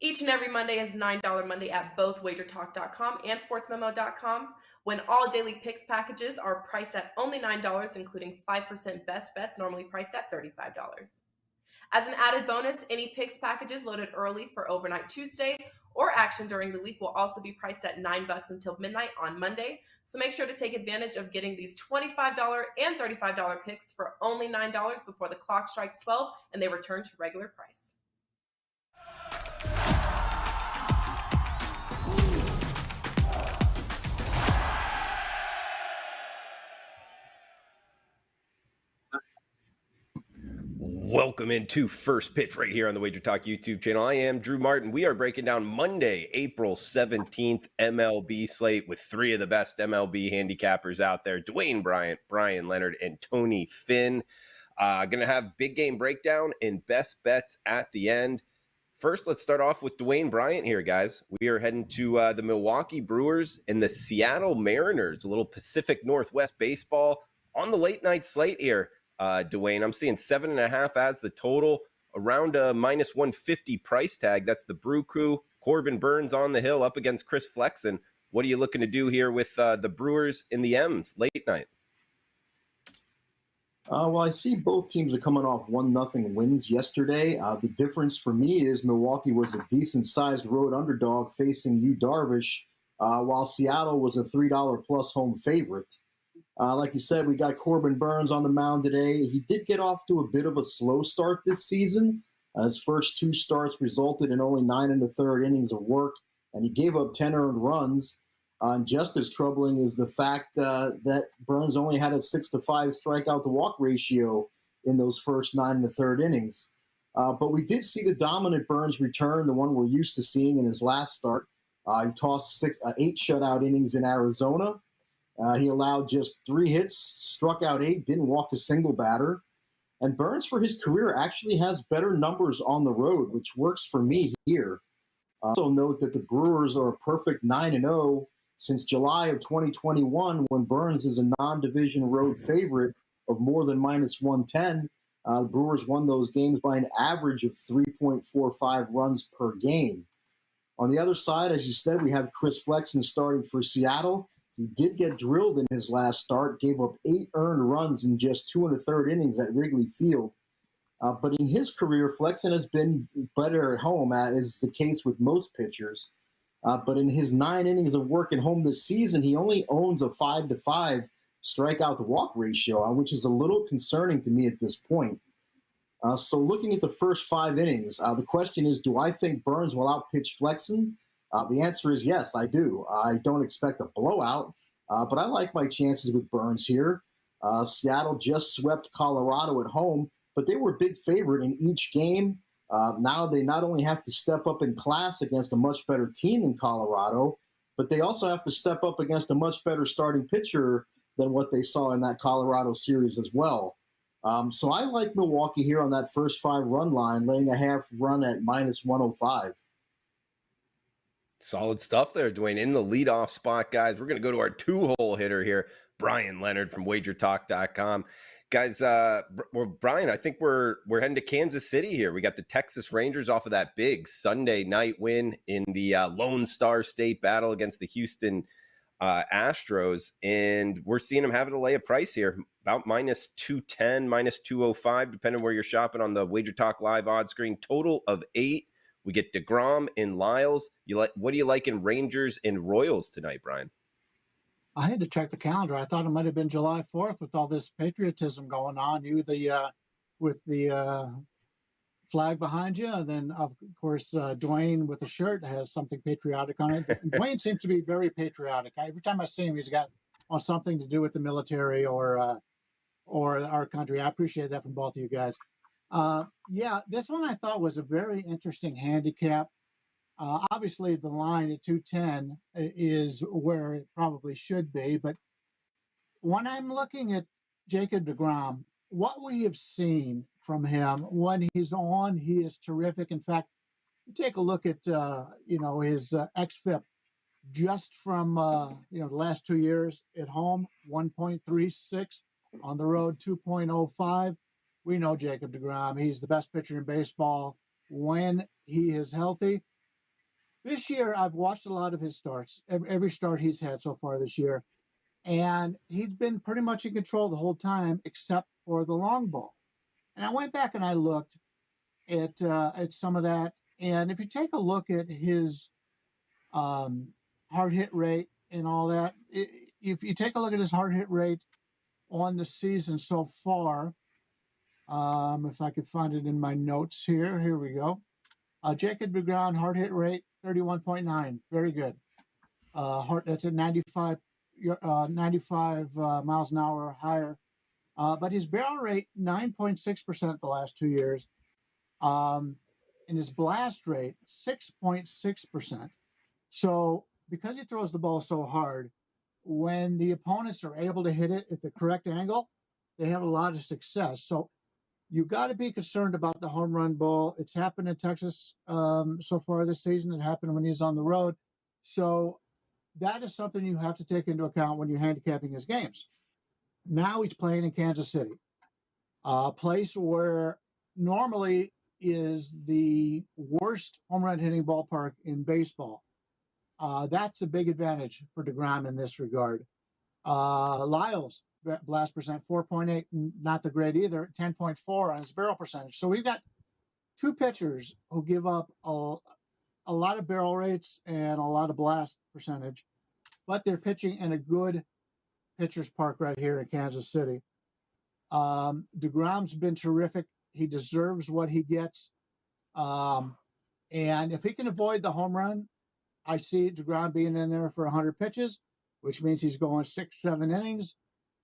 Each and every Monday is $9 Monday at both WagerTalk.com and SportsMemo.com, when all daily picks packages are priced at only $9, including 5% best bets, normally priced at $35. As an added bonus, any picks packages loaded early for Overnight Tuesday or action during the week will also be priced at $9 until midnight on Monday. So make sure to take advantage of getting these $25 and $35 picks for only $9 before the clock strikes 12 and they return to regular price. Welcome into First Pitch right here on the Wager Talk YouTube channel. I am Drew Martin. We are breaking down Monday, April 17th MLB slate with three of the best MLB handicappers out there: Dwayne, Bryan Leonard, and Tony Finn. Going to have big game breakdown and best bets at the end. First, let's start off with Dwayne Bryant here, guys. We are heading to the Milwaukee Brewers and the Seattle Mariners, a little Pacific Northwest baseball on the late night slate here. Dwayne, I'm seeing 7.5 as the total, around a minus 150 price tag. That's the Brew Crew. Corbin Burns on the hill up against Chris Flexen. What are you looking to do here with the Brewers in the M's late night? Well, I see both teams are coming off 1-0 wins yesterday. The difference for me is Milwaukee was a decent-sized road underdog facing Yu Darvish, while Seattle was a $3 plus home favorite. Like you said, we got Corbin Burns on the mound today. He did get off to a bit of a slow start this season. His first two starts resulted in only 9 1/3 innings of work, and he gave up 10 earned runs. And just as troubling is the fact that Burns only had a 6-5 strikeout to walk ratio in those first 9 1/3 innings. But we did see the dominant Burns return, the one we're used to seeing in his last start. He tossed 8 shutout innings in Arizona. He allowed just 3 hits, struck out 8, didn't walk a single batter. And Burns, for his career, actually has better numbers on the road, which works for me here. Also note that the Brewers are a perfect 9-0 since July of 2021, when Burns is a non-division road favorite of more than minus 110. The Brewers won those games by an average of 3.45 runs per game. On the other side, as you said, we have Chris Flexen starting for Seattle. He did get drilled in his last start, gave up 8 earned runs in just 2 1/3 innings at Wrigley Field. But in his career, Flexen has been better at home, as is the case with most pitchers. But in his 9 innings of work at home this season, he only owns a 5-5 strikeout to walk ratio, which is a little concerning to me at this point. So looking at the first 5 innings, the question is, do I think Burns will outpitch Flexen? The answer is yes, I do. I don't expect a blowout, but I like my chances with Burns here. Seattle just swept Colorado at home, but they were a big favorite in each game. Now they not only have to step up in class against a much better team in Colorado, but they also have to step up against a much better starting pitcher than what they saw in that Colorado series as well. So I like Milwaukee here on that first 5-run line, laying a half run at minus 105. Solid stuff there, Dwayne. In the leadoff spot, guys, we're going to go to our 2-hole hitter here, Bryan Leonard from WagerTalk.com. Guys, Bryan, I think we're heading to Kansas City here. We got the Texas Rangers off of that big Sunday night win in the Lone Star State battle against the Houston Astros, and we're seeing them having to lay a price here, about minus 210, minus 205, depending where you're shopping on the Wager Talk live odds screen. Total of 8. We get DeGrom and Lyles. What do you like in Rangers and Royals tonight, Bryan? I had to check the calendar. I thought it might have been July 4th with all this patriotism going on. You with the flag behind you, and then of course Dwayne with the shirt has something patriotic on it. Dwayne seems to be very patriotic. Every time I see him, he's got on something to do with the military or our country. I appreciate that from both of you guys. Yeah, this one I thought was a very interesting handicap. Obviously, the line at 210 is where it probably should be. But when I'm looking at Jacob DeGrom, what we have seen from him when he's on, he is terrific. In fact, you take a look at his xFIP just from the last 2 years at home, 1.36, on the road 2.05. We know Jacob DeGrom. He's the best pitcher in baseball when he is healthy. This year, I've watched a lot of his starts, every start he's had so far this year, and he's been pretty much in control the whole time, except for the long ball. And I went back and I looked at some of that, and if you take a look at his hard hit rate and all that, if you take a look at his hard hit rate on the season so far, if I could find it in my notes here we go. Jacob DeGrom hard hit rate 31.9, very good. That's at 95 miles an hour or higher. But his barrel rate 9.6% the last 2 years, and his blast rate 6.6%. So because he throws the ball so hard, when the opponents are able to hit it at the correct angle, they have a lot of success. So you've got to be concerned about the home run ball. It's happened in Texas so far this season. It happened when he's on the road. So that is something you have to take into account when you're handicapping his games. Now he's playing in Kansas City, a place where normally is the worst home run hitting ballpark in baseball. That's a big advantage for DeGrom in this regard. Lyles, blast percent 4.8, not the great either, 10.4 on his barrel percentage. So we've got two pitchers who give up a lot of barrel rates and a lot of blast percentage, but they're pitching in a good pitcher's park right here in Kansas City. DeGrom's been terrific. He deserves what he gets. And if he can avoid the home run, I see DeGrom being in there for 100 pitches, which means he's going 6-7 innings.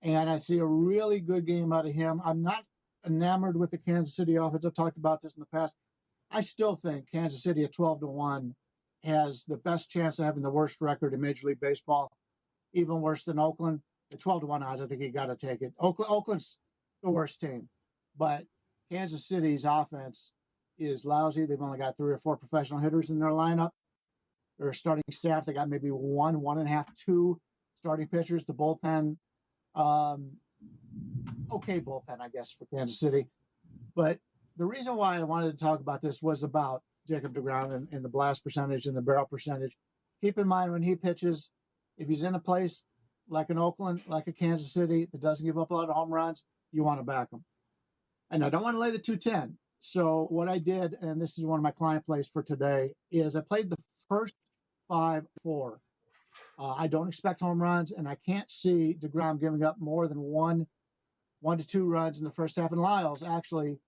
And I see a really good game out of him. I'm not enamored with the Kansas City offense. I've talked about this in the past. I still think Kansas City at 12-1 has the best chance of having the worst record in Major League Baseball, even worse than Oakland. At 12-1 odds, I think you got to take it. Oakland's the worst team, but Kansas City's offense is lousy. They've only got 3 or 4 professional hitters in their lineup. Their starting staff, they got maybe 1.5, 2 starting pitchers. The bullpen, okay bullpen, I guess, for Kansas City. But the reason why I wanted to talk about this was about Jacob DeGrom and the blast percentage and the barrel percentage. Keep in mind when he pitches, if he's in a place like an Oakland, like a Kansas City, that doesn't give up a lot of home runs, you want to back him. And I don't want to lay the 210. So what I did, and this is one of my client plays for today, is I played the first 5-4. I don't expect home runs, and I can't see DeGrom giving up more than 1 to 2 runs in the first half. And Lyles, actually,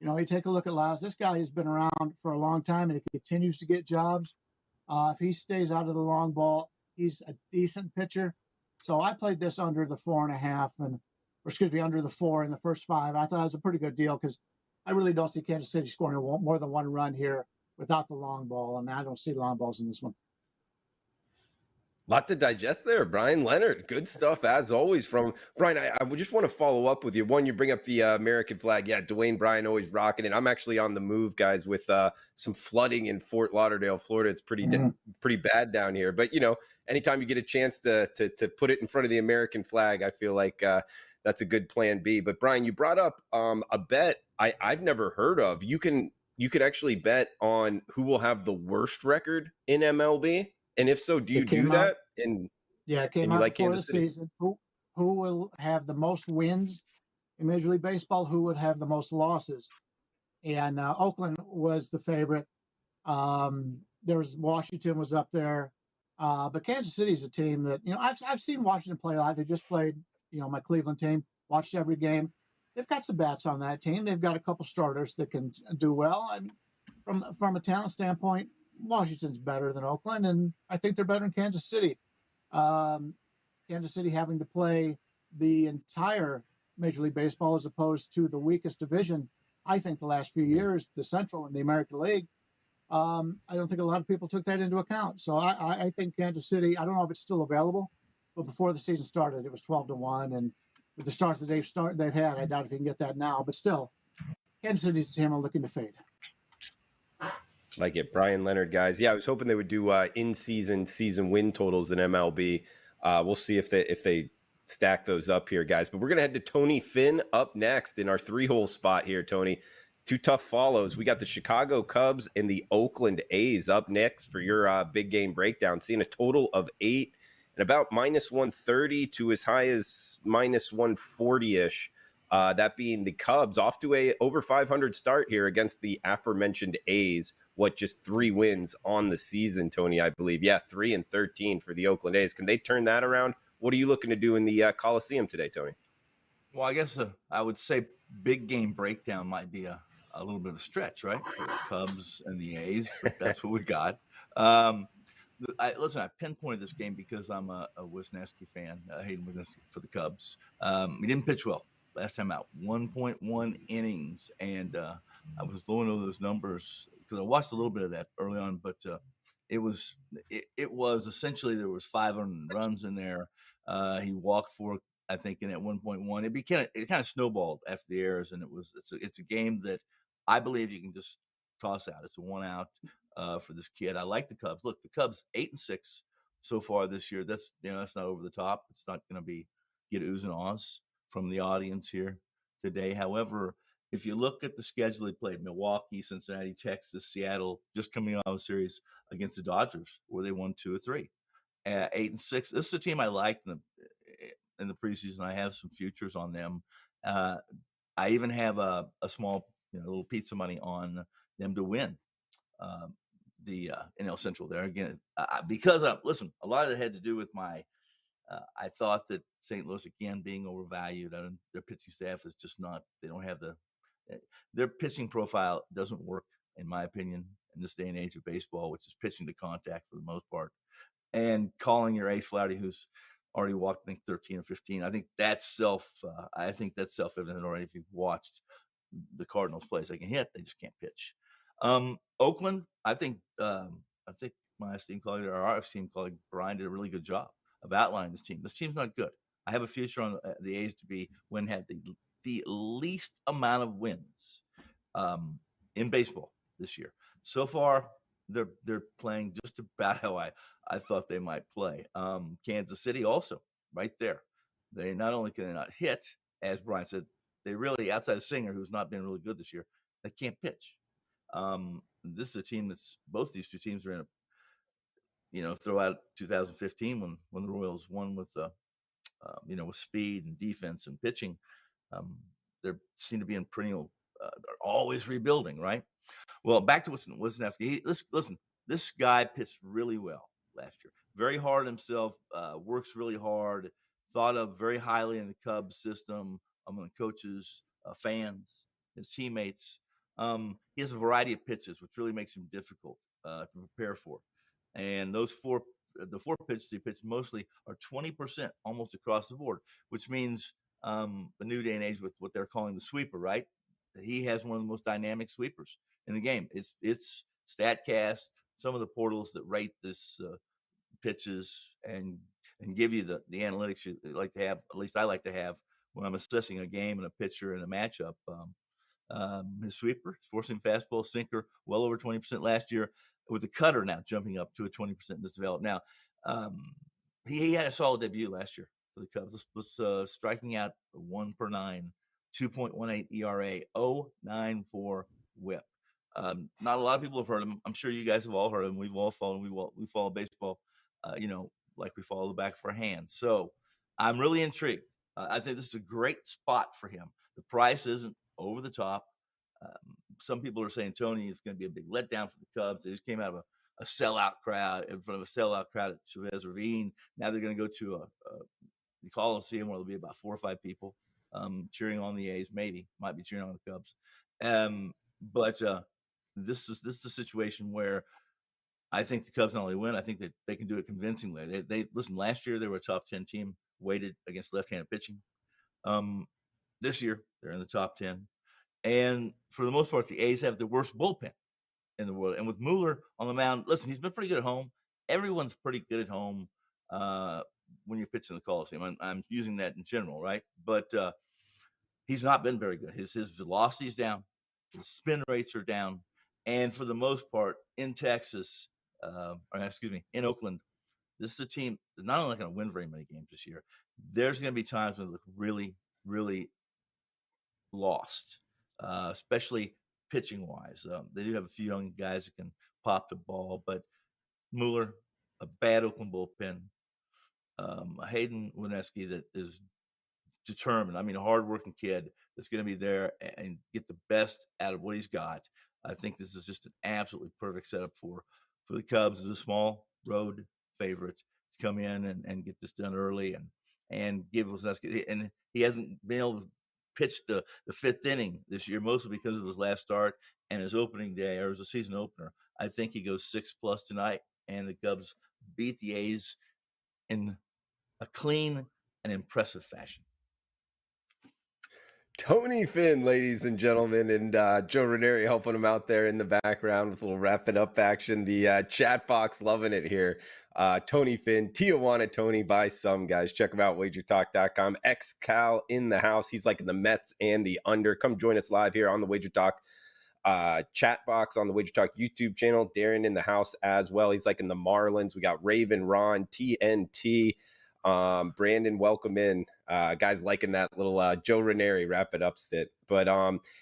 you take a look at Lyles. This guy has been around for a long time, and he continues to get jobs. If he stays out of the long ball, he's a decent pitcher. So I played this under the 4.5, under the 4 in the first 5. I thought it was a pretty good deal because I really don't see Kansas City scoring more than 1 run here without the long ball, and I don't see long balls in this one. Lot to digest there, Bryan Leonard. Good stuff as always from Bryan. I just want to follow up with you. One, you bring up the American flag. Yeah, Dwayne, Bryan always rocking it. I'm actually on the move, guys, with some flooding in Fort Lauderdale, Florida. It's pretty bad down here. But anytime you get a chance to put it in front of the American flag, I feel like that's a good plan B. But Bryan, you brought up a bet I've never heard of. You could actually bet on who will have the worst record in MLB. And if so, do you do that? It came out before the season. Who will have the most wins in Major League Baseball? Who would have the most losses? And Oakland was the favorite. Washington was up there, but Kansas City is a team that I've seen Washington play a lot. They just played my Cleveland team. Watched every game. They've got some bats on that team. They've got a couple starters that can do well. I mean, from a talent standpoint, Washington's better than Oakland, and I think they're better than Kansas City. Kansas City having to play the entire Major League Baseball as opposed to the weakest division, I think, the last few years, the Central and the American League. I don't think a lot of people took that into account. So I think Kansas City, I don't know if it's still available, but before the season started, it was 12-1. And with the start that they've had, I doubt if you can get that now. But still, Kansas City's a team I'm looking to fade. Like it, Bryan Leonard, guys. Yeah, I was hoping they would do season win totals in MLB. We'll see if they stack those up here, guys. But we're gonna head to Tony Finn up next in our 3-hole spot here. Tony, two tough follows. We got the Chicago Cubs and the Oakland A's up next for your big game breakdown, seeing a total of 8 and about minus 130 to as high as minus 140-ish. That being the Cubs off to a over 500 start here against the aforementioned A's. What, just 3 wins on the season, Tony, I believe. Yeah, 3-13 for the Oakland A's. Can they turn that around? What are you looking to do in the Coliseum today, Tony? Well, I guess I would say big game breakdown might be a little bit of a stretch, right, for the Cubs and the A's, but that's what we got. Listen, I pinpointed this game because I'm a Wisniewski fan, Hayden Wisniewski for the Cubs. He didn't pitch well last time out, 1.1 innings, and I was going over those numbers because I watched a little bit of that early on, but it was essentially there was 500 runs in there. He walked 4, I think, in at 1.1. It kind of snowballed after the errors, and it's a game that I believe you can just toss out. It's a 1 out for this kid. I like the Cubs. Look, the Cubs 8-6 so far this year. That's not over the top. It's not going to get oohs and ahs from the audience here today. However, if you look at the schedule they played, Milwaukee, Cincinnati, Texas, Seattle, just coming out of a series against the Dodgers where they won 2 or 3. 8-6. This is a team I like in the preseason. I have some futures on them. I even have a small, little pizza money on them to win the NL Central there again. Because listen, a lot of it had to do with my. I thought that St. Louis again being overvalued. Their pitching staff is just not. They don't have their pitching profile doesn't work, in my opinion, in this day and age of baseball, which is pitching to contact for the most part. And calling your ace Flaherty, who's already walked, I think 13 or 15. I think that's self-evident already. If you've watched the Cardinals play, they can hit, they just can't pitch. Oakland, I think my esteemed colleague, or our esteemed colleague Bryan, did a really good job of outlining this team. This team's not good. I have a future on the A's to be have the least amount of wins in baseball this year. So far, they're playing just about how I thought they might play. Kansas City also right there. They not only can they not hit, as Bryan said, they really, outside of Singer, who's not been really good this year, they can't pitch. This is a team both these two teams are in throw out 2015 when the Royals won with with speed and defense and pitching. They seem to be in perennial, they're always rebuilding, right? Well, back to Wisniewski. Listen, this guy pitched really well last year. Very hard himself, works really hard, thought of very highly in the Cubs system, among coaches, fans, his teammates. He has a variety of pitches, which really makes him difficult to prepare for. And the 4 pitches he pitched mostly are 20% almost across the board, which means the new day and age with what they're calling the sweeper, right? He has one of the most dynamic sweepers in the game. It's StatCast, some of the portals that rate this pitches and give you the analytics you like to have. At least I like to have when I'm assessing a game and a pitcher and a matchup. His sweeper, his forcing fastball, sinker, well over 20% last year, with the cutter now jumping up to a 20% in this development. Now, he had a solid debut last year for the Cubs. Was striking out 1 per 9, 2.18 ERA, 0.94 WHIP. Not a lot of people have heard him. I'm sure you guys have all heard him. We've all followed. We follow baseball, like we follow the back of our hands. So I'm really intrigued. I think this is a great spot for him. The price isn't over the top. Some people are saying, Tony, it's going to be a big letdown for the Cubs. They just came out of a sellout crowd, in front of a sellout crowd at Chavez Ravine. Now they're going to go to the Coliseum where there'll be about 4 or 5 people cheering on the A's. Might be cheering on the Cubs. But this is the situation where I think the Cubs not only win, I think that they can do it convincingly. They listen. Last year they were a top 10 team weighted against left-handed pitching. This year they're in the top 10. And for the most part, the A's have the worst bullpen in the world. And with Mueller on the mound, listen, he's been pretty good at home. Everyone's pretty good at home when you're pitching the Coliseum. I'm using that in general, right? But he's not been very good. His velocity's down. His spin rates are down. And for the most part, in Texas, in Oakland, this is a team that's not only going to win very many games this year, there's going to be times when they look really, really lost. Especially pitching wise. They do have a few young guys that can pop the ball, but Mueller, a bad Oakland bullpen, Hayden Wineski that is determined. I mean, a hardworking kid that's going to be there and get the best out of what he's got. I think this is just an absolutely perfect setup for the Cubs as a small road favorite to come in and get this done early and give Wisniewski. And he hasn't been able to pitch the fifth inning this year, mostly because of his last start and his opening day, or his season opener. I think he goes 6+ tonight, and the Cubs beat the A's in a clean and impressive fashion. Tony Finn, ladies and gentlemen, and Joe Ranieri helping him out there in the background with a little wrapping up action. The chat box loving it here. Tony Finn, Tijuana Tony by some guys. Check him out, WagerTalk.com. Ex-Cal in the house. He's like in the Mets and the under. Come join us live here on the Wager Talk chat box on the Wager Talk YouTube channel. Darren in the house as well. He's like in the Marlins. We got Raven, Ron, TNT. Brandon, welcome in. Guys liking that little Joe Ranieri wrap it up sit. But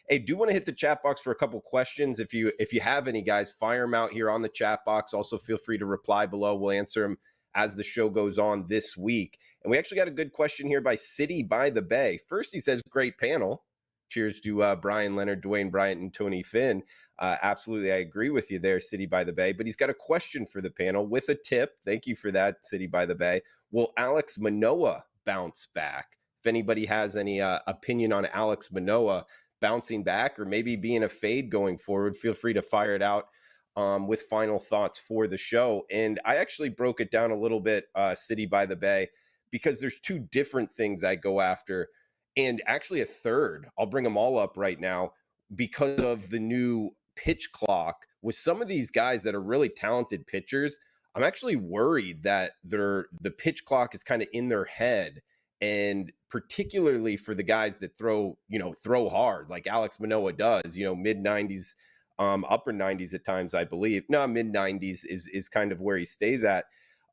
hey, do want to hit the chat box for a couple questions. If you have any, guys, fire them out here on the chat box. Also feel free to reply below. We'll answer them as the show goes on this week. And we actually got a good question here by City by the Bay. First, he says, great panel. Cheers to Bryan, Leonard, Dwayne, Bryant, and Tony Finn. Absolutely, I agree with you there, City by the Bay. But he's got a question for the panel with a tip. Thank you for that, City by the Bay. Will Alex Manoah bounce back? If anybody has any opinion on Alex Manoah bouncing back or maybe being a fade going forward, feel free to fire it out with final thoughts for the show. And I actually broke it down a little bit, City by the Bay, because there's two different things I go after. And actually a third, I'll bring them all up right now because of the new pitch clock with some of these guys that are really talented pitchers. I'm actually worried that the pitch clock is kind of in their head, and particularly for the guys that throw hard like Alex Manoah does, mid 90s, upper 90s at times, I believe. No, mid 90s is kind of where he stays at.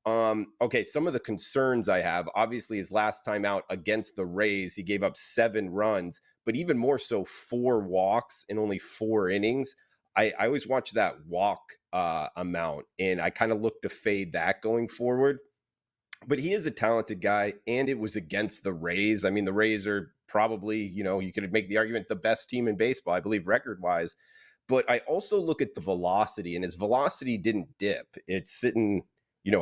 Okay, some of the concerns I have, obviously his last time out against the Rays, he gave up 7 runs, but even more so 4 walks in only 4 innings. I always watch that walk amount, and I kind of look to fade that going forward. But he is a talented guy, and it was against the Rays. I mean, the Rays are probably, you could make the argument, the best team in baseball, I believe, record-wise. But I also look at the velocity, and his velocity didn't dip. It's sitting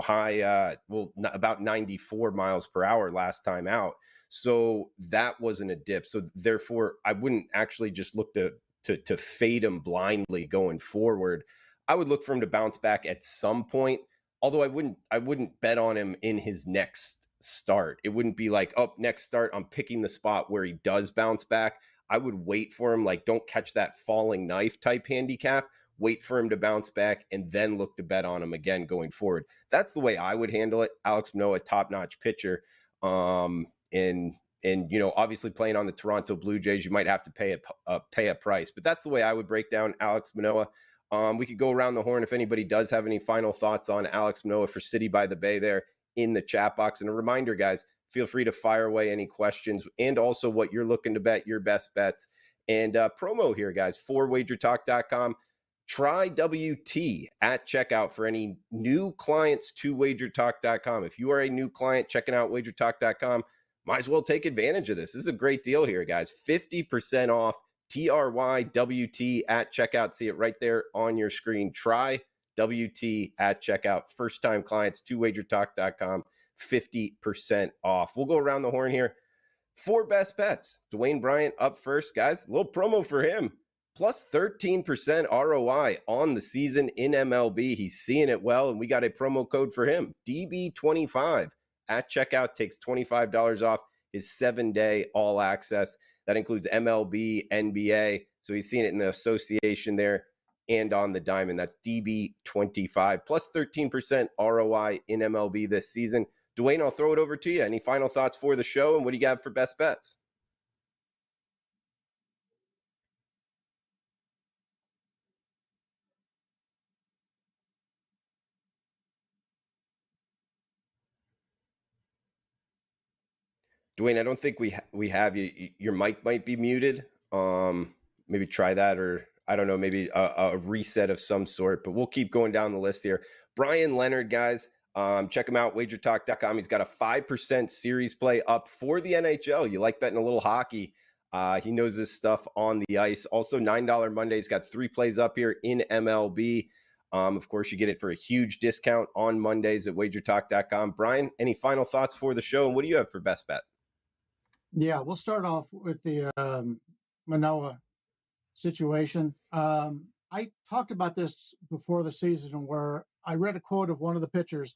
high, about 94 miles per hour last time out. So that wasn't a dip. So therefore, I wouldn't actually just look to fade him blindly going forward. I would look for him to bounce back at some point. Although I wouldn't bet on him in his next start. It wouldn't be like, oh, next start, I'm picking the spot where he does bounce back. I would wait for him, like, don't catch that falling knife type handicap. Wait for him to bounce back and then look to bet on him again going forward. That's the way I would handle it. Alex Manoah, top-notch pitcher. And obviously playing on the Toronto Blue Jays, you might have to pay a price. But that's the way I would break down Alex Manoah. We could go around the horn if anybody does have any final thoughts on Alex Manoah for City by the Bay there in the chat box. And a reminder, guys, feel free to fire away any questions and also what you're looking to bet, your best bets. And promo here, guys, for WagerTalk.com. Try WT at checkout for any new clients to WagerTalk.com. If you are a new client checking out WagerTalk.com, might as well take advantage of this. This is a great deal here, guys. 50% off. TRYWT at checkout. See it right there on your screen. Try WT at checkout. First time clients to WagerTalk.com. 50% off. We'll go around the horn here. 4 best bets. Dwayne Bryant up first, guys. A little promo for him. Plus 13% ROI on the season in MLB. He's seeing it well, and we got a promo code for him. DB25 at checkout takes $25 off his 7-day all access. That includes MLB, NBA. So he's seeing it in the association there and on the diamond. That's DB25 plus 13% ROI in MLB this season. Dwayne, I'll throw it over to you. Any final thoughts for the show, and what do you got for best bets? Dwayne, I don't think we have you. Your mic might be muted. Maybe try that, or I don't know, maybe a reset of some sort, but we'll keep going down the list here. Bryan Leonard, guys, check him out, WagerTalk.com. He's got a 5% series play up for the NHL. You like betting a little hockey. He knows this stuff on the ice. Also, $9 Mondays, got 3 plays up here in MLB. Of course, you get it for a huge discount on Mondays at WagerTalk.com. Bryan, any final thoughts for the show, and what do you have for best bet? Yeah, we'll start off with the Manoah situation. I talked about this before the season where I read a quote of one of the pitchers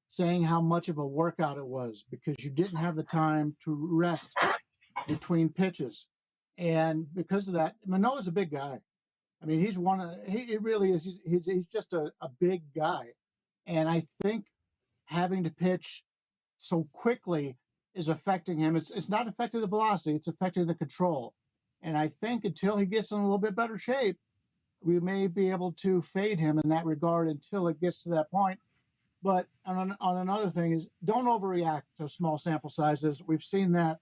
saying how much of a workout it was because you didn't have the time to rest between pitches. And because of that, Manoah's a big guy. I mean, he really is. He's just a big guy. And I think having to pitch so quickly is affecting him. It's not affecting the velocity, it's affecting the control. And I think until he gets in a little bit better shape, we may be able to fade him in that regard until it gets to that point. But on another thing is don't overreact to small sample sizes. We've seen that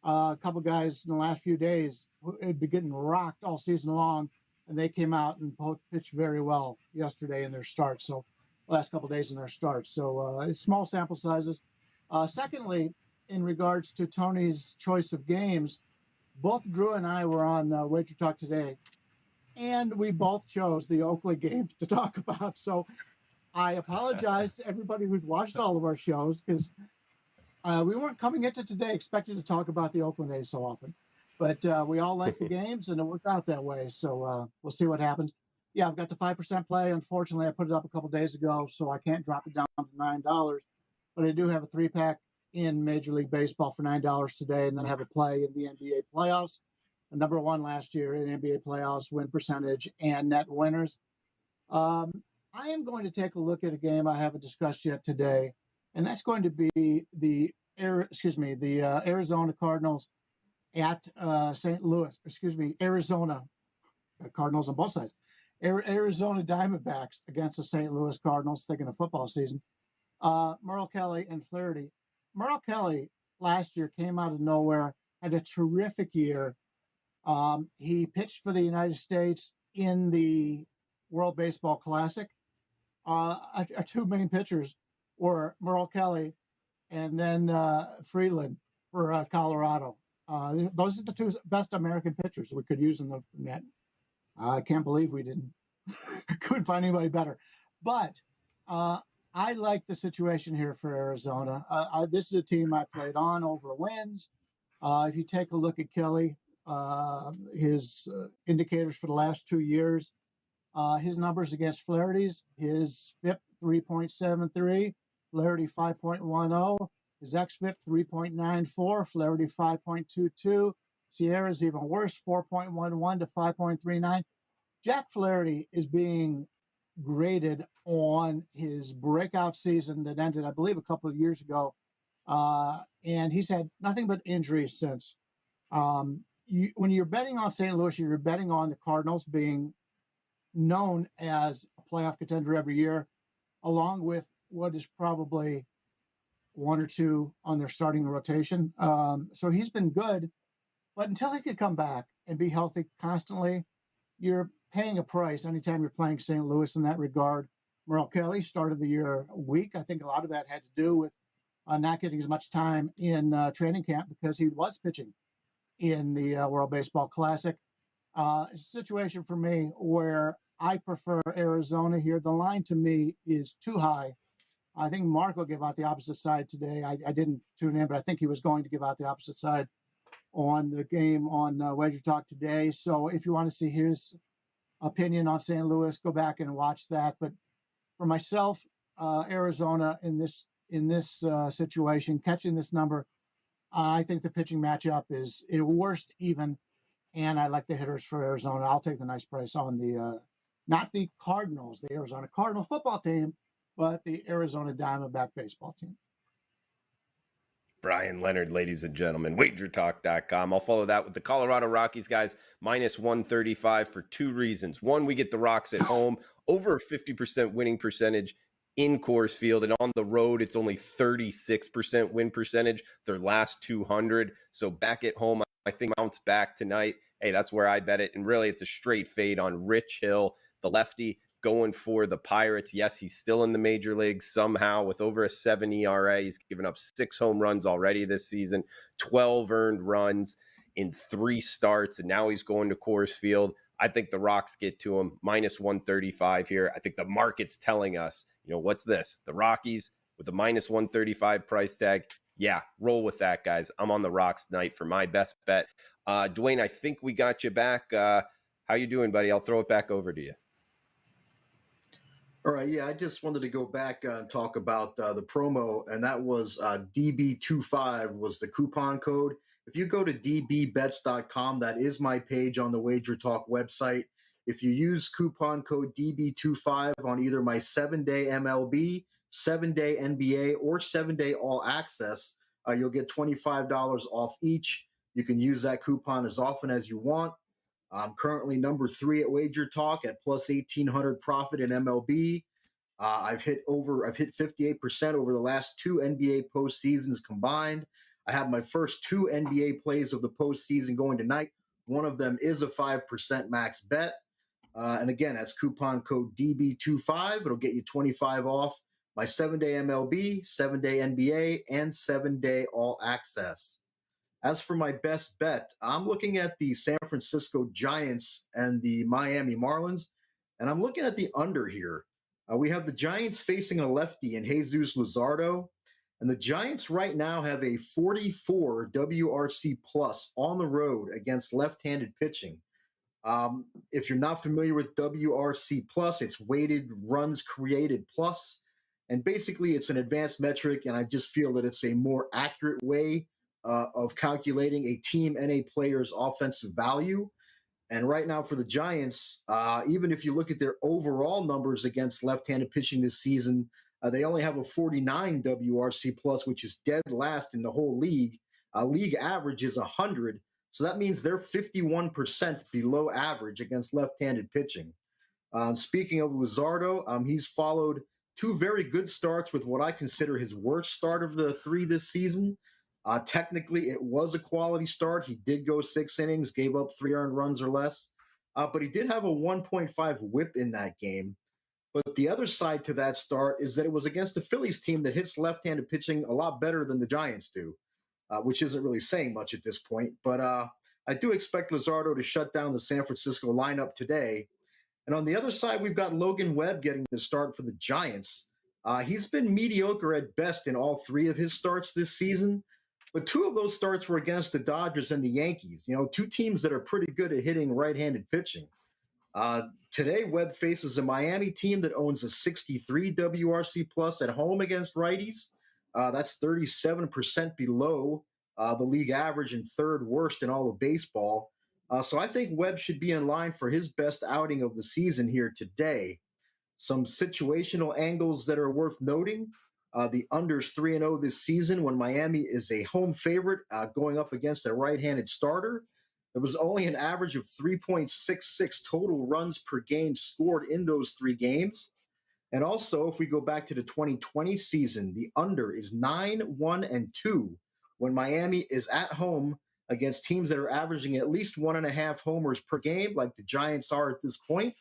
a couple guys in the last few days who had been getting rocked all season long, and they came out and both pitched very well yesterday in their starts. So last couple days in their starts. So it's small sample sizes. Secondly, in regards to Tony's choice of games, both Drew and I were on Wager Talk today, and we both chose the Oakland game to talk about. So I apologize to everybody who's watched all of our shows because we weren't coming into today expecting to talk about the Oakland A's so often. But we all like the games, and it worked out that way. So we'll see what happens. Yeah, I've got the 5% play. Unfortunately, I put it up a couple days ago, so I can't drop it down to $9. But I do have a 3-pack in Major League Baseball for $9 today, and then have a play in the NBA playoffs. The number one last year in NBA playoffs, win percentage, and net winners. I am going to take a look at a game I haven't discussed yet today, and that's going to be the Arizona Cardinals at St. Louis. Arizona Cardinals on both sides. Arizona Diamondbacks against the St. Louis Cardinals, thinking of football season. Merle Kelly and Flaherty. Merle Kelly last year came out of nowhere, had a terrific year. He pitched for the United States in the World Baseball Classic. Our 2 main pitchers were Merle Kelly and then Freeland for Colorado. Those are the 2 best American pitchers we could use in the net. I can't believe we didn't couldn't find anybody better. But I like the situation here for Arizona. This is a team I played on over wins. If you take a look at Kelly, his indicators for the last 2 years, his numbers against Flaherty's, his FIP 3.73, Flaherty 5.10, his xFIP 3.94, Flaherty 5.22. Sierra's even worse, 4.11 to 5.39. Jack Flaherty is being graded on his breakout season that ended, I believe, a couple of years ago. And he's had nothing but injuries since. When you're betting on St. Louis, you're betting on the Cardinals being known as a playoff contender every year, along with what is probably 1 or 2 on their starting rotation. So he's been good, but until he could come back and be healthy constantly, you're paying a price anytime you're playing St. Louis in that regard. Merle Kelly started the year weak. I think a lot of that had to do with not getting as much time in training camp because he was pitching in the World Baseball Classic. It's a situation for me where I prefer Arizona here. The line to me is too high. I think Marco gave out the opposite side today. I didn't tune in, but I think he was going to give out the opposite side on the game on Wager Talk today. So if you want to see his opinion on St. Louis, go back and watch that. But for myself, Arizona in this situation, catching this number, I think the pitching matchup is at worst even, and I like the hitters for Arizona. I'll take the nice price on the not the Cardinals, the Arizona Cardinal football team, but the Arizona Diamondback baseball team. Bryan Leonard, ladies and gentlemen, WagerTalk.com. I'll follow that with the Colorado Rockies, guys, minus 135 for 2 reasons. One, we get the Rocks at home, over a 50% winning percentage in Coors Field, and on the road, it's only 36% win percentage, their last 200. So back at home, I think bounce back tonight. Hey, that's where I bet it. And really, it's a straight fade on Rich Hill, the lefty, going for the Pirates. Yes, he's still in the major leagues somehow with over a 7 ERA. He's given up 6 home runs already this season, 12 earned runs in 3 starts, and now he's going to Coors Field. I think the Rocks get to him, minus 135 here. I think the market's telling us, what's this? The Rockies with the minus 135 price tag. Yeah, roll with that, guys. I'm on the Rocks tonight for my best bet. Dwayne, I think we got you back. How you doing, buddy? I'll throw it back over to you. All right, yeah, I just wanted to go back and talk about the promo, and that was DB25 was the coupon code. If you go to dbbets.com, that is my page on the WagerTalk website. If you use coupon code DB25 on either my 7-day MLB, 7-day NBA, or 7-day All Access, you'll get $25 off each. You can use that coupon as often as you want. I'm currently number 3 at WagerTalk at plus 1,800 profit in MLB. I've hit 58% over the last 2 NBA postseasons combined. I have my first 2 NBA plays of the postseason going tonight. One of them is a 5% max bet. And again, that's coupon code DB25. It'll get you 25 off my 7-day MLB, 7-day NBA, and 7-day All Access. As for my best bet, I'm looking at the San Francisco Giants and the Miami Marlins, and I'm looking at the under here. We have the Giants facing a lefty in Jesus Luzardo, and the Giants right now have a 44 WRC plus on the road against left-handed pitching. If you're not familiar with WRC plus, it's weighted runs created plus, and basically it's an advanced metric, and I just feel that it's a more accurate way of calculating a team and a player's offensive value. And right now for the Giants, even if you look at their overall numbers against left-handed pitching this season, they only have a 49 WRC plus, which is dead last in the whole league. League average is 100. So that means they're 51% below average against left-handed pitching. Speaking of Luzardo, he's followed 2 very good starts with what I consider his worst start of the 3 this season. Technically, it was a quality start. He did go 6 innings, gave up 3 earned runs or less, but he did have a 1.5 whip in that game. But the other side to that start is that it was against the Phillies team that hits left-handed pitching a lot better than the Giants do, which isn't really saying much at this point. But I do expect Luzardo to shut down the San Francisco lineup today. And on the other side, we've got Logan Webb getting the start for the Giants. He's been mediocre at best in all 3 of his starts this season. But 2 of those starts were against the Dodgers and the Yankees, 2 teams that are pretty good at hitting right-handed pitching. Today, Webb faces a Miami team that owns a 63 WRC plus at home against righties. That's 37% below the league average and 3rd worst in all of baseball. So I think Webb should be in line for his best outing of the season here today. Some situational angles that are worth noting. The unders 3-0 this season when Miami is a home favorite going up against a right-handed starter. There was only an average of 3.66 total runs per game scored in those 3 games. And also, if we go back to the 2020 season, the under is 9-1-2 when Miami is at home against teams that are averaging at least 1.5 homers per game, like the Giants are at this point.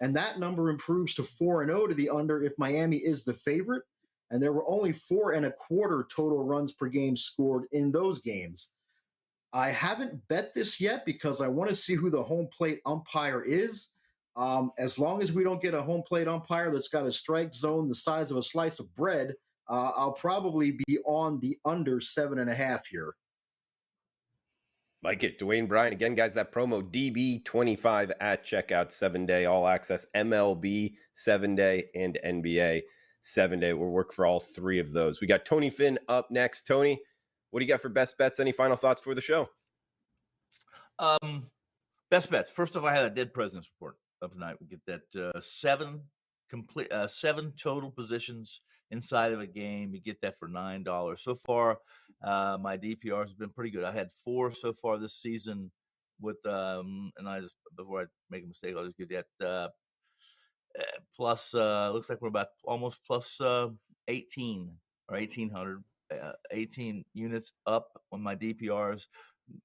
And that number improves to 4-0 to the under if Miami is the favorite. And there were only 4.25 total runs per game scored in those games. I haven't bet this yet because I want to see who the home plate umpire is. As long as we don't get a home plate umpire that's got a strike zone the size of a slice of bread, I'll probably be on the under 7.5 here. Like it. Dwayne, Bryan. Again, guys, that promo DB25 at checkout, 7-day all access, MLB 7-day and NBA 7-day. We'll work for all 3 of those. We got Tony Finn up next. Tony, what do you got for best bets? Any final thoughts for the show? Best bets. First off, I had a dead presidents report up tonight. We get that 7 total positions inside of a game. You get that for $9. So far, my DPRs have been pretty good. I had 4 so far this season with and I just, before I make a mistake, I'll just give that plus looks like we're about almost plus 18 or 1,800 18 units up on my DPRs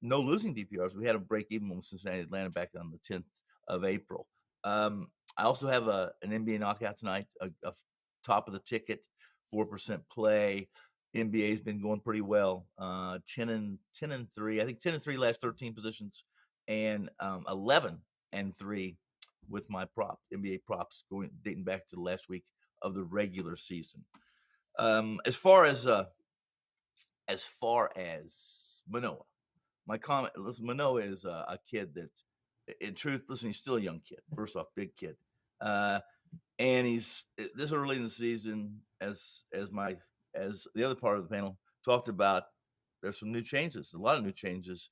no losing DPRs. We had a break even with Cincinnati, Atlanta back on the 10th of April. I also have an NBA knockout tonight, a top of the ticket, 4% play. NBA's been going pretty well. 10 and 3. I think 10 and 3 last 13 positions, and 11 and 3 with my prop NBA props dating back to the last week of the regular season. As far as Manoah, my comment. Listen, Manoah is a kid that, in truth, listen, he's still a young kid. First off, big kid, and he's this early in the season, as the other part of the panel talked about. There's some new changes, a lot of new changes,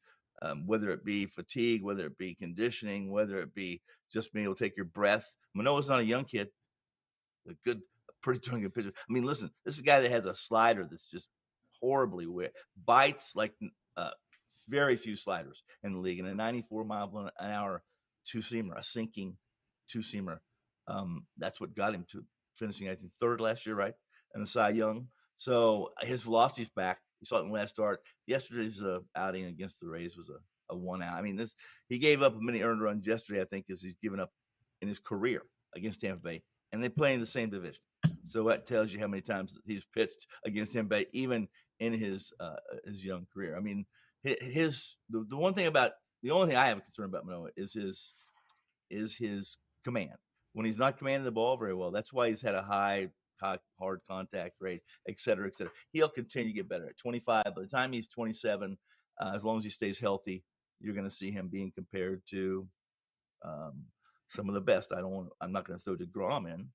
whether it be fatigue, whether it be conditioning, whether it be just being able to take your breath. Manoah's not a young kid, a pretty darn good pitcher. I mean, listen, this is a guy that has a slider that's just horribly weird, bites like very few sliders in the league, and a 94-mile-an-hour two-seamer, a sinking two-seamer. That's what got him to finishing, I think, third last year, right? And the Cy Young. So his velocity's back. You saw it in the last start. Yesterday's outing against the Rays was a 1-out. I mean, he gave up as many earned runs yesterday, I think, as he's given up in his career against Tampa Bay. And they play in the same division. So that tells you how many times he's pitched against Tampa Bay, even in his young career. I mean, the only thing I have a concern about Manoah is his command. When he's not commanding the ball very well, that's why he's had a high hard contact rate, et cetera, et cetera. He'll continue to get better. At 25, by the time he's 27, as long as he stays healthy, you're going to see him being compared to some of the best. I'm not going to throw DeGrom in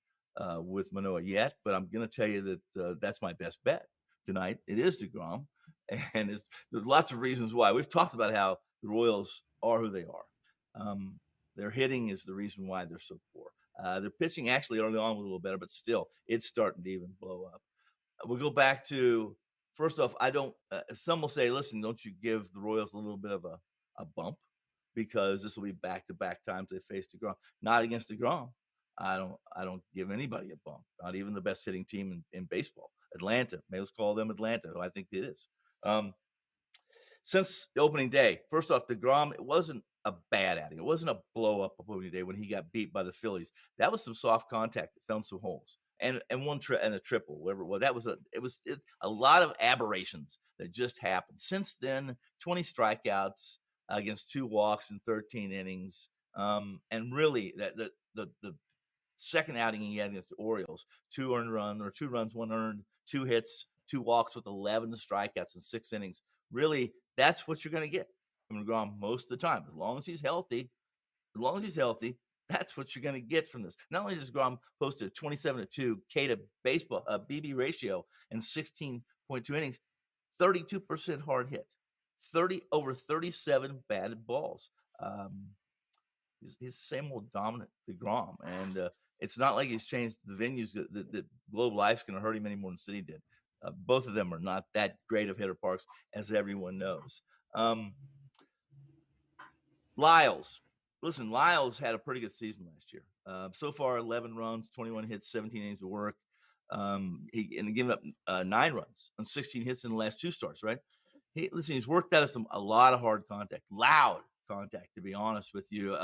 with Manoah yet, but I'm going to tell you that that's my best bet tonight. It is DeGrom, and there's lots of reasons why. We've talked about how the Royals are who they are. Their hitting is the reason why they're so poor. Their pitching actually early on was a little better, but still, it's starting to even blow up. We'll go back to, first off, some will say, listen, don't you give the Royals a little bit of a bump, because this will be back-to-back times they face DeGrom. Not against DeGrom. I don't give anybody a bump, not even the best hitting team in baseball. Atlanta, let's call them Atlanta, who I think it is. Since the opening day, first off, DeGrom, it wasn't a bad outing. It wasn't a blow-up opening day when he got beat by the Phillies. That was some soft contact that found some holes. And a triple, whatever it was. It was a lot of aberrations that just happened. Since then, 20 strikeouts against 2 walks in 13 innings. And really, the second outing he had against the Orioles, 2 runs, 1 earned, 2 hits, 2 walks with 11 strikeouts in 6 innings. Really, that's what you're going to get from DeGrom most of the time. As long as he's healthy, that's what you're going to get from this. Not only does DeGrom post a 27-2 K to baseball BB ratio and 16.2 innings, 32% hard hit, over 37 batted balls. He's the same old dominant DeGrom, and it's not like he's changed the venues that Globe Life's going to hurt him any more than City did. Both of them are not that great of hitter parks, as everyone knows. Lyles. Listen, Lyles had a pretty good season last year. So far, 11 runs, 21 hits, 17 innings of work. He given up 9 runs on 16 hits in the last 2 starts, right? He's worked out of a lot of hard contact, loud contact, to be honest with you,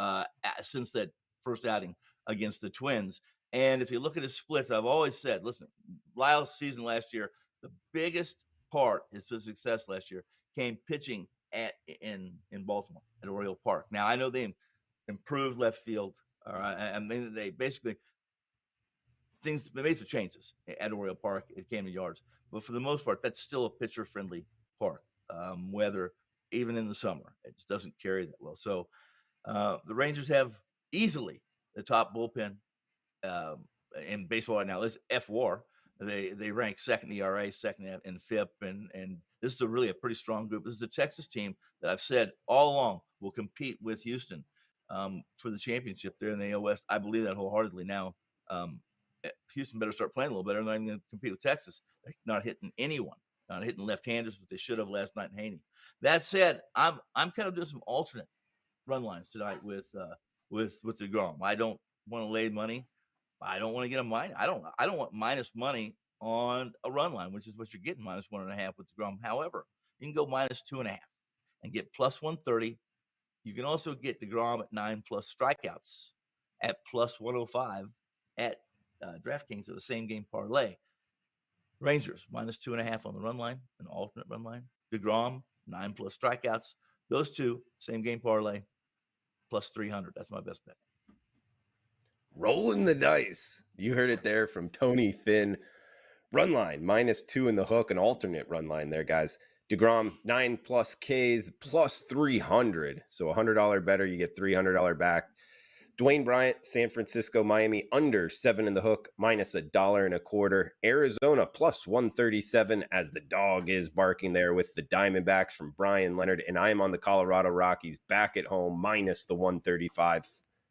since that first outing against the Twins. And if you look at his splits, I've always said, listen, Lyles' season last year, the biggest part of his success last year came pitching in Baltimore at Oriole Park. Now, I know they improved left field. All right, I mean, they made some changes at Oriole Park at Camden Yards, but for the most part, that's still a pitcher-friendly park. Weather, even in the summer, it just doesn't carry that well. So the Rangers have easily the top bullpen in baseball right now. It's FWAR. They rank second in ERA, second in FIP, and this is really a pretty strong group. This is a Texas team that I've said all along will compete with Houston for the championship there in the AL West. I believe that wholeheartedly. Now, Houston better start playing a little better. They're not even going to compete with Texas. They're not hitting anyone, not hitting left-handers, but they should have last night in Haney. That said, I'm kind of doing some alternate run lines tonight with DeGrom. I don't want to lay money. I don't want to get a minus. I don't want minus money on a run line, which is what you're getting, -1.5 with DeGrom. However, you can go -2.5. and get plus 130. You can also get DeGrom at 9 plus strikeouts at plus 105 at DraftKings of the same game parlay. Rangers minus 2.5 on the run line, an alternate run line. DeGrom 9 plus strikeouts. Those two, same game parlay, plus 300. That's my best bet. Rolling the dice. You heard it there from Tony Finn. Run line minus 2 in the hook, an alternate run line there, guys. DeGrom 9 plus Ks plus 300. So $100 better, you get $300 back. Dwayne Bryant, San Francisco, Miami under 7 in the hook, minus $1.25. Arizona plus 137 as the dog is barking there with the Diamondbacks from Bryan Leonard. And I am on the Colorado Rockies back at home, minus the 135.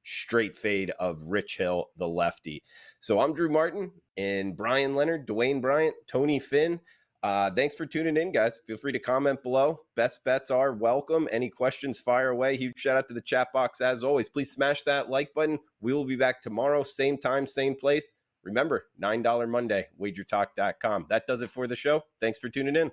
Straight fade of Rich Hill, the lefty. So I'm Drew Martin and Bryan Leonard, Dwayne Bryant, Tony Finn. Thanks for tuning in, guys. Feel free to comment below. Best bets are welcome. Any questions, fire away. Huge shout out to the chat box as always. Please smash that like button. We will be back tomorrow, same time, same place. Remember, $9 Monday, WagerTalk.com. That does it for the show. Thanks for tuning in.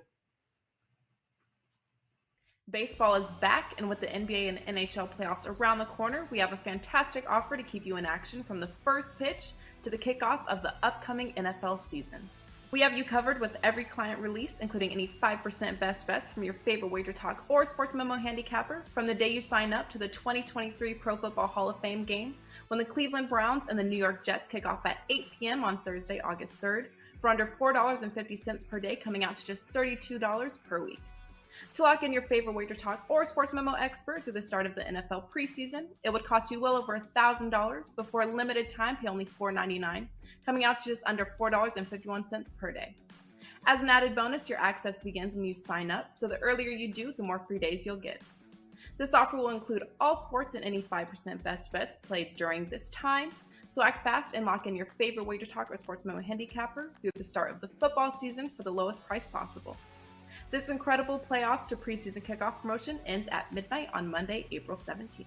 Baseball is back, and with the NBA and NHL playoffs around the corner, we have a fantastic offer to keep you in action from the first pitch to the kickoff of the upcoming NFL season. We have you covered with every client release, including any 5% best bets from your favorite WagerTalk or Sports Memo handicapper from the day you sign up to the 2023 Pro Football Hall of Fame game when the Cleveland Browns and the New York Jets kick off at 8 p.m. on Thursday, August 3rd for under $4.50 per day, coming out to just $32 per week. To lock in your favorite WagerTalk or Sports Memo expert through the start of the NFL preseason, it would cost you well over $1,000. Before a limited time, pay only $4.99, coming out to just under $4.51 per day. As an added bonus, your access begins when you sign up, so the earlier you do, the more free days you'll get. This offer will include all sports and any 5% best bets played during this time, so act fast and lock in your favorite WagerTalk or Sports Memo handicapper through the start of the football season for the lowest price possible. This incredible playoffs to preseason kickoff promotion ends at midnight on Monday, April 17th.